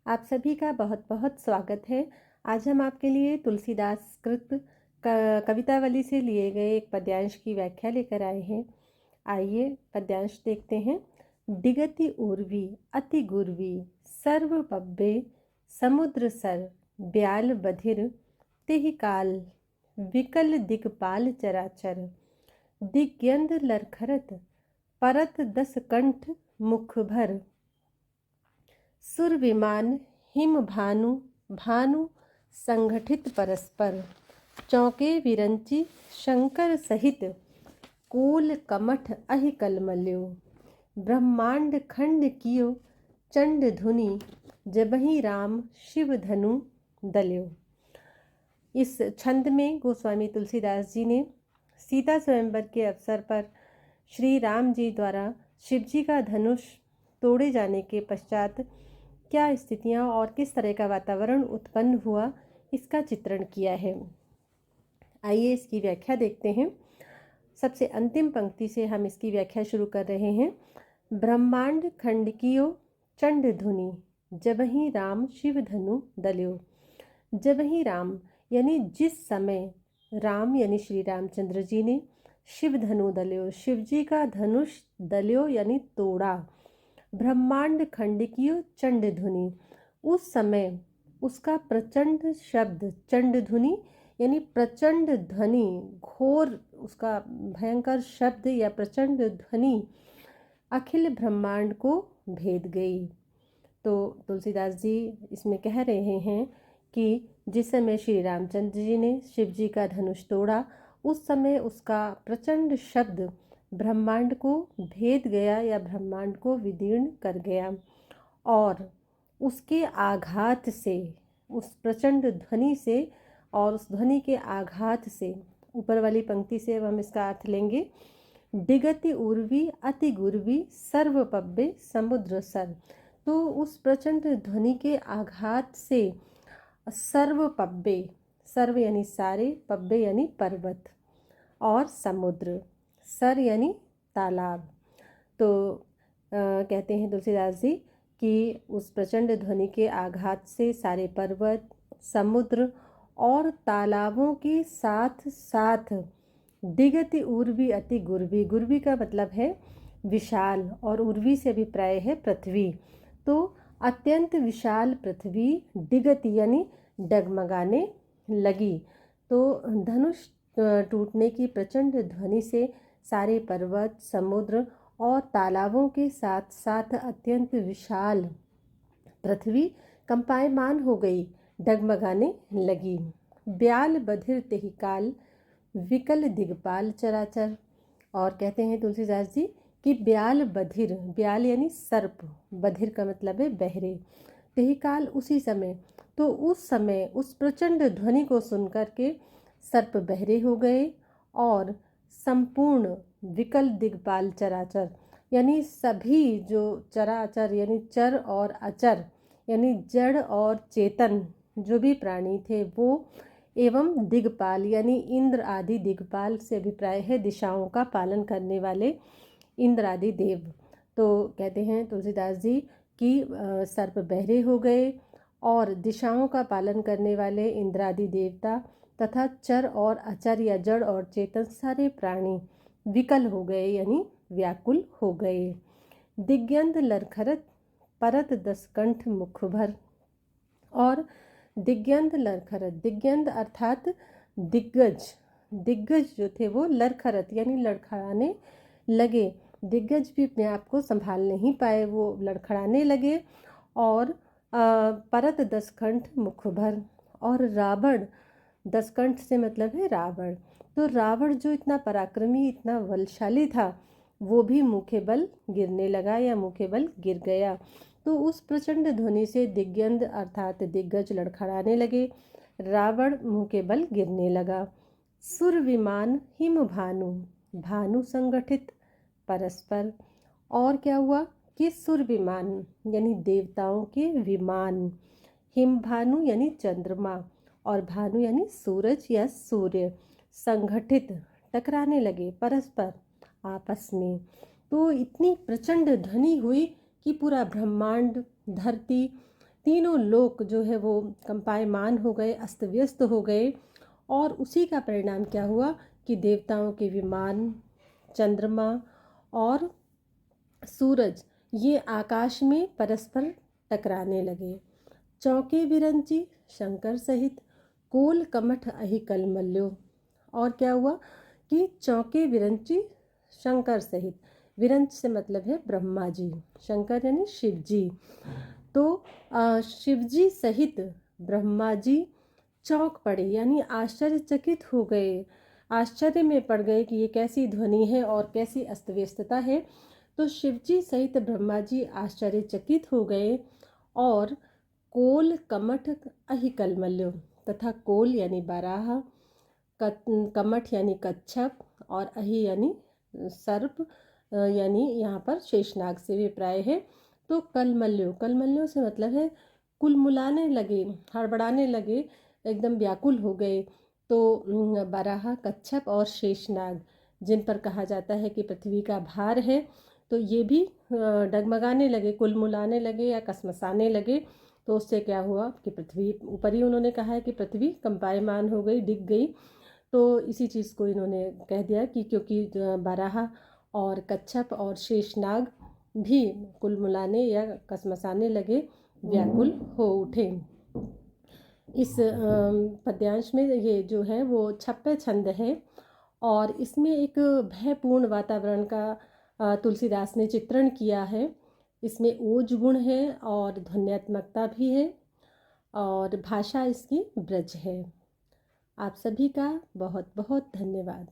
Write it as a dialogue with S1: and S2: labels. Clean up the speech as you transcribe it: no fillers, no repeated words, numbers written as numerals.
S1: आप सभी का बहुत बहुत स्वागत है। आज हम आपके लिए तुलसीदास कृत कवितावली से लिए गए एक पद्यांश की व्याख्या लेकर आए हैं। आइए पद्यांश देखते हैं। डिगति उर्वी अति गुर्वी सर्व पब्बे समुद्र सर ब्याल बधिर तिहि काल विकल दिगपाल चराचर दिग्यंध लरखरत परत दस कंठ मुख भर सुर विमान हिम भानु भानु संगठित परस्पर चौके विरंची शंकर सहित कूल कमठ अहि कलमल्यो ब्रह्मांड खंड कियो चंड धुनि जबहि राम शिव धनु दल्यो। इस छंद में गोस्वामी तुलसीदास जी ने सीता स्वयंवर के अवसर पर श्री राम जी द्वारा शिव जी का धनुष तोड़े जाने के पश्चात क्या स्थितियां और किस तरह का वातावरण उत्पन्न हुआ, इसका चित्रण किया है। आइए इसकी व्याख्या देखते हैं। सबसे अंतिम पंक्ति से हम इसकी व्याख्या शुरू कर रहे हैं। ब्रह्मांड खंड कियो चंड धुनि जबहि राम शिव धनु दल्यो। जबहि राम यानी जिस समय राम यानी श्री रामचंद्र जी ने शिव धनु दल्यो, शिव जी का धनुष दल्यो यानी तोड़ा। ब्रह्मांड खंड कियो चंड धुनि, उस समय उसका प्रचंड शब्द, चंड धुनि यानी प्रचंड ध्वनि, घोर उसका भयंकर शब्द या प्रचंड ध्वनि अखिल ब्रह्मांड को भेद गई। तो तुलसीदास जी इसमें कह रहे हैं कि जिस समय श्री रामचंद्र जी ने शिव जी का धनुष तोड़ा, उस समय उसका प्रचंड शब्द ब्रह्मांड को भेद गया या ब्रह्मांड को विदीर्ण कर गया, और उसके आघात से, उस प्रचंड ध्वनि से और उस ध्वनि के आघात से, ऊपर वाली पंक्ति से अब हम इसका अर्थ लेंगे। डिगति उर्वी अति गुर्वी सर्व पब्बे समुद्र सर, तो उस प्रचंड ध्वनि के आघात से सर्व पब्बे, सर्व यानी सारे, पब्बे यानी पर्वत, और समुद्र, सर यानी तालाब। तो कहते हैं तुलसीदास जी कि उस प्रचंड ध्वनि के आघात से सारे पर्वत, समुद्र और तालाबों के साथ साथ दिगति उर्वी अति गुर्वी, गुर्वी का मतलब है विशाल और उर्वी से अभिप्राय है पृथ्वी, तो अत्यंत विशाल पृथ्वी दिगति यानी डगमगाने लगी। तो धनुष टूटने की प्रचंड ध्वनि से सारे पर्वत, समुद्र और तालाबों के साथ साथ अत्यंत विशाल पृथ्वी कंपायमान हो गई, डगमगाने लगी। ब्याल बधिर तेहि काल विकल दिगपाल चराचर, और कहते हैं तुलसीदास जी कि ब्याल बधिर, ब्याल यानी सर्प, बधिर का मतलब है बहरे, तेहि काल उसी समय, तो उस समय उस प्रचंड ध्वनि को सुनकर के सर्प बहरे हो गए, और संपूर्ण विकल दिगपाल चराचर यानी सभी जो चराचर यानी चर और अचर यानी जड़ और चेतन जो भी प्राणी थे वो, एवं दिगपाल यानी इंद्र आदि, दिगपाल से अभिप्राय है दिशाओं का पालन करने वाले इंद्र आदि देव। तो कहते हैं तुलसीदास जी कि सर्प बहरे हो गए और दिशाओं का पालन करने वाले इंद्रादि देवता तथा चर और अचर या जड़ और चेतन सारे प्राणी विकल हो गए यानी व्याकुल हो गए। दिग्यंध लरखरत परत दस कंठ मुख भर, और दिग्यंध लरखरत, दिग्यंध अर्थात दिग्गज, दिग्गज जो थे वो लरखरत यानी लड़खड़ाने लगे। दिग्गज भी अपने आप को संभाल नहीं पाए, वो लड़खड़ाने लगे। और परत दस कंठ मुख भर, और रावण, दस कंठ से मतलब है रावण, तो रावण जो इतना पराक्रमी, इतना बलशाली था, वो भी मुँह के बल गिरने लगा या मुँह के बल गिर गया। तो उस प्रचंड ध्वनि से दिग्यंध अर्थात दिग्गज लड़खड़ाने लगे, रावण मुँह के बल गिरने लगा। सुर विमान हिम भानु भानु संगठित परस्पर, और क्या हुआ कि सुर विमान यानी देवताओं के विमान, हिम भानु यानी चंद्रमा और भानु यानी सूरज या सूर्य, संगठित टकराने लगे परस्पर आपस में। तो इतनी प्रचंड ध्वनि हुई कि पूरा ब्रह्मांड, धरती, तीनों लोक जो है वो कंपायमान हो गए, अस्त व्यस्त हो गए। और उसी का परिणाम क्या हुआ कि देवताओं के विमान, चंद्रमा और सूरज ये आकाश में परस्पर टकराने लगे। चौके विरंची शंकर सहित कोल कमठ अहि कल मल्यो। और क्या हुआ कि चौके विरंची शंकर सहित, विरंच से मतलब है ब्रह्मा जी, शंकर यानी शिव जी। तो शिव जी सहित ब्रह्मा जी चौंक पड़े, यानी आश्चर्यचकित हो गए, आश्चर्य में पड़ गए कि ये कैसी ध्वनि है और कैसी अस्त व्यस्तता है। तो शिव जी सहित ब्रह्मा जी आश्चर्यचकित हो गए। और कोल कमठ अहि कलमल्यो, तथा कोल यानी बाराह, कमठ यानी कच्छप, और अहि यानी सर्प, यानी यहाँ पर शेषनाग से भी प्राय है। तो कलमल्यो, कलमल्यो से मतलब है कुलमुलाने लगे, हड़बड़ाने लगे, एकदम व्याकुल हो गए। तो बाराह, कच्छप और शेषनाग, जिन पर कहा जाता है कि पृथ्वी का भार है, तो ये भी डगमगाने लगे, कुलमुलाने लगे या कसमसाने लगे। तो उससे क्या हुआ कि पृथ्वी, ऊपर ही उन्होंने कहा है कि पृथ्वी कंपायमान हो गई, डिग गई। तो इसी चीज़ को इन्होंने कह दिया कि क्योंकि बाराह और कच्छप और शेषनाग भी कुलमुलाने या कसमसाने लगे, व्याकुल हो उठे। इस पद्यांश में ये जो है वो छप्पे छंद है, और इसमें एक भयपूर्ण वातावरण का तुलसीदास ने चित्रण किया है। इसमें ओज गुण है और ध्वन्यात्मकता भी है, और भाषा इसकी ब्रज है। आप सभी का बहुत बहुत धन्यवाद।